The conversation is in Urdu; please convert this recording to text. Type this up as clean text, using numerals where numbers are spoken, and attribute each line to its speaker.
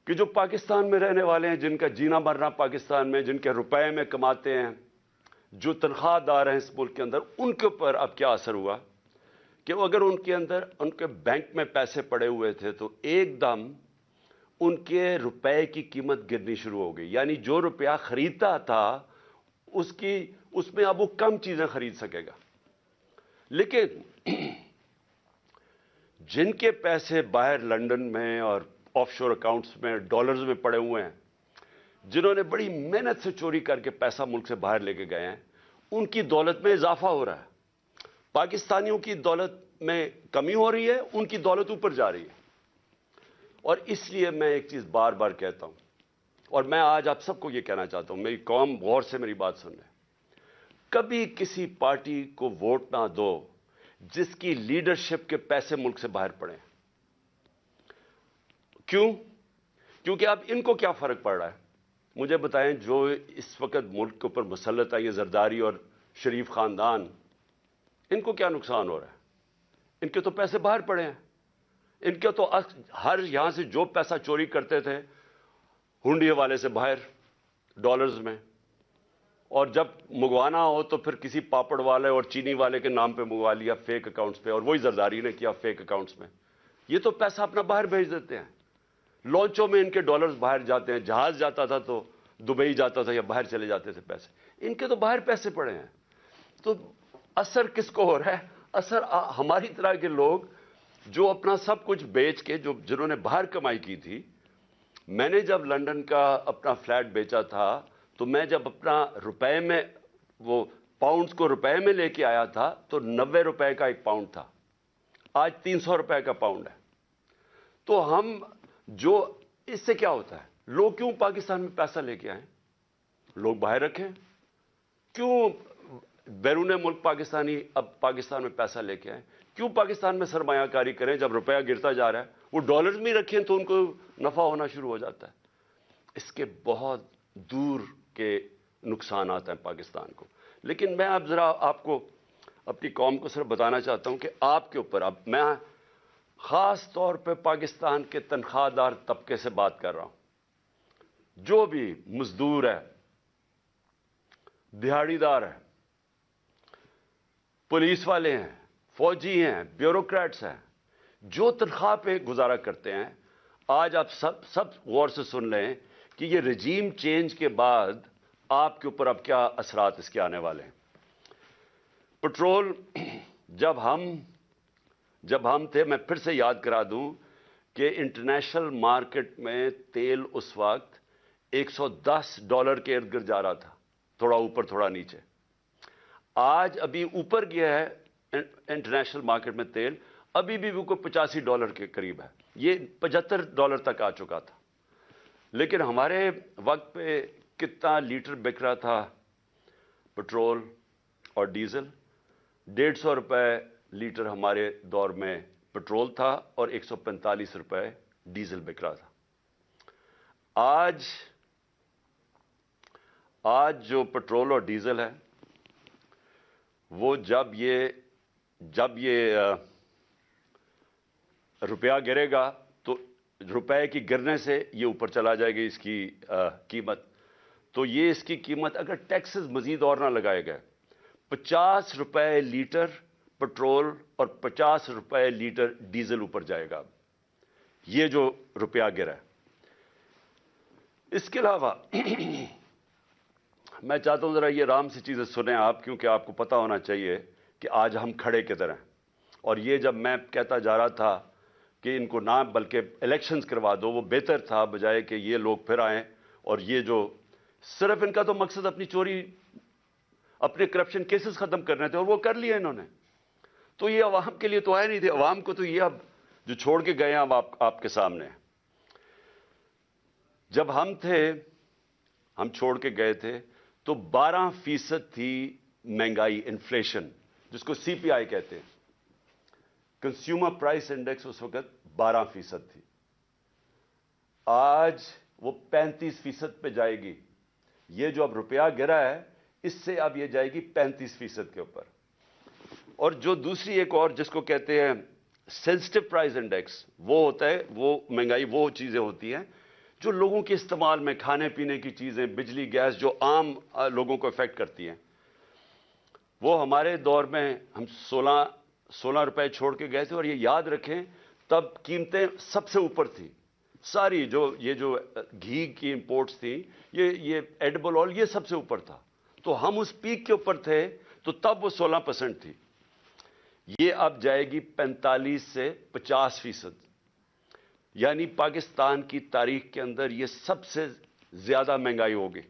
Speaker 1: کہ جو پاکستان میں رہنے والے ہیں، جن کا جینا مرنا پاکستان میں، جن کے روپے میں کماتے ہیں، جو تنخواہ دار ہیں اس ملک کے اندر، ان کے اوپر اب کیا اثر ہوا کہ اگر ان کے اندر ان کے بینک میں پیسے پڑے ہوئے تھے تو ایک دم ان کے روپے کی قیمت گرنی شروع ہو گئی. یعنی جو روپیہ خریدتا تھا اس میں اب وہ کم چیزیں خرید سکے گا. لیکن جن کے پیسے باہر لنڈن میں اور آف شور اکاؤنٹس میں ڈالرز میں پڑے ہوئے ہیں، جنہوں نے بڑی محنت سے چوری کر کے پیسہ ملک سے باہر لے کے گئے ہیں، ان کی دولت میں اضافہ ہو رہا ہے. پاکستانیوں کی دولت میں کمی ہو رہی ہے، ان کی دولت اوپر جا رہی ہے. اور اس لیے میں ایک چیز بار بار کہتا ہوں، اور میں آج آپ سب کو یہ کہنا چاہتا ہوں، میری قوم غور سے میری بات سن رہے، کبھی کسی پارٹی کو ووٹ نہ دو جس کی لیڈرشپ کے پیسے ملک سے باہر پڑے. کیوں؟ کیونکہ اب ان کو کیا فرق پڑ رہا ہے؟ مجھے بتائیں. جو اس وقت ملک کے اوپر مسلط ہے، یہ زرداری اور شریف خاندان، ان کو کیا نقصان ہو رہا ہے؟ ان کے تو پیسے باہر پڑے ہیں. ان کے تو ہر یہاں سے جو پیسہ چوری کرتے تھے ہنڈی والے سے باہر ڈالرز میں، اور جب منگوانا ہو تو پھر کسی پاپڑ والے اور چینی والے کے نام پہ منگوا لیا فیک اکاؤنٹس پہ، اور وہی زرداری نے کیا فیک اکاؤنٹس میں. یہ تو پیسہ اپنا باہر بھیج دیتے ہیں. لانچوں میں ان کے ڈالرز باہر جاتے ہیں، جہاز جاتا تھا تو دبئی جاتا تھا یا باہر چلے جاتے تھے پیسے. ان کے تو باہر پیسے پڑے ہیں. تو اثر کس کو ہو رہا ہے؟ اثر ہماری طرح کے لوگ جو اپنا سب کچھ بیچ کے، جنہوں نے باہر کمائی کی تھی. میں نے جب لنڈن کا اپنا فلیٹ بیچا تھا تو میں جب اپنا روپے میں، وہ پاؤنڈز کو روپے میں لے کے آیا تھا تو 90 روپے کا ایک پاؤنڈ تھا. آج 300 روپے کا پاؤنڈ ہے. تو ہم جو اس سے کیا ہوتا ہے؟ لوگ کیوں پاکستان میں پیسہ لے کے آئیں؟ لوگ باہر رکھیں. کیوں بیرون ملک پاکستانی اب پاکستان میں پیسہ لے کے آئیں؟ کیوں پاکستان میں سرمایہ کاری کریں جب روپیہ گرتا جا رہا ہے؟ وہ ڈالرز میں رکھیں تو ان کو نفع ہونا شروع ہو جاتا ہے. اس کے بہت دور کے نقصانات ہیں پاکستان کو. لیکن میں اب ذرا آپ کو، اپنی قوم کو صرف بتانا چاہتا ہوں کہ آپ کے اوپر، اب میں خاص طور پہ پاکستان کے تنخواہ دار طبقے سے بات کر رہا ہوں. جو بھی مزدور ہے، دہاڑی دار ہے، پولیس والے ہیں، فوجی ہیں، بیوروکریٹس ہیں، جو تنخواہ پہ گزارا کرتے ہیں، آج آپ سب غور سے سن لیں کہ یہ رجیم چینج کے بعد آپ کے اوپر اب کیا اثرات اس کے آنے والے ہیں. پٹرول جب ہم تھے، میں پھر سے یاد کرا دوں کہ انٹرنیشنل مارکیٹ میں تیل اس وقت $110 کے ارد گرد جا رہا تھا، تھوڑا اوپر تھوڑا نیچے. آج ابھی اوپر گیا ہے انٹرنیشنل مارکیٹ میں تیل، ابھی بھی وہ کوئی $85 کے قریب ہے. یہ $75 تک آ چکا تھا. لیکن ہمارے وقت پہ کتنا لیٹر بک رہا تھا پٹرول اور ڈیزل؟ 150 روپے لیٹر ہمارے دور میں پٹرول تھا اور 145 روپے ڈیزل بک رہا تھا. آج جو پٹرول اور ڈیزل ہے، وہ جب یہ روپیہ گرے گا تو روپے کی گرنے سے یہ اوپر چلا جائے گی اس کی قیمت. تو یہ اس کی قیمت اگر ٹیکسز مزید اور نہ لگائے گئے، 50 روپے لیٹر پٹرول اور 50 روپے لیٹر ڈیزل اوپر جائے گا یہ جو روپیہ گرا ہے. اس کے علاوہ میں چاہتا ہوں ذرا یہ آرام سے چیزیں سنیں آپ، کیونکہ آپ کو پتہ ہونا چاہیے کہ آج ہم کھڑے کدھر ہیں. اور یہ جب میں کہتا جا رہا تھا کہ ان کو نہ بلکہ الیکشنز کروا دو، وہ بہتر تھا بجائے کہ یہ لوگ پھر آئیں اور یہ جو صرف ان کا تو مقصد اپنی چوری، اپنے کرپشن کیسز ختم کرنے تھے اور وہ کر لیے انہوں نے. تو یہ عوام کے لیے تو آئے نہیں تھے. عوام کو تو یہ اب جو چھوڑ کے گئے ہیں اب آپ کے سامنے. جب ہم چھوڑ کے گئے تھے تو 12% تھی مہنگائی، انفلیشن، جس کو CPI کہتے ہیں. کنزیومر پرائس انڈیکس اس وقت 12% تھی. آج وہ 35% پہ جائے گی. یہ جو اب روپیہ گرا ہے اس سے اب یہ جائے گی 35% کے اوپر. اور جو دوسری ایک اور جس کو کہتے ہیں سینسٹیو پرائس انڈیکس، وہ ہوتا ہے، وہ مہنگائی وہ چیزیں ہوتی ہیں جو لوگوں کے استعمال میں کھانے پینے کی چیزیں، بجلی، گیس، جو عام لوگوں کو افیکٹ کرتی ہیں، وہ ہمارے دور میں ہم 16 روپے چھوڑ کے گئے تھے، اور یہ یاد رکھیں تب قیمتیں سب سے اوپر تھی ساری، یہ جو گھی کی امپورٹس تھیں، یہ ایڈیبل آئل، یہ سب سے اوپر تھا، تو ہم اس پیک کے اوپر تھے، تو تب وہ 16% تھی، یہ اب جائے گی 45 سے 50%، یعنی پاکستان کی تاریخ کے اندر یہ سب سے زیادہ مہنگائی ہوگی۔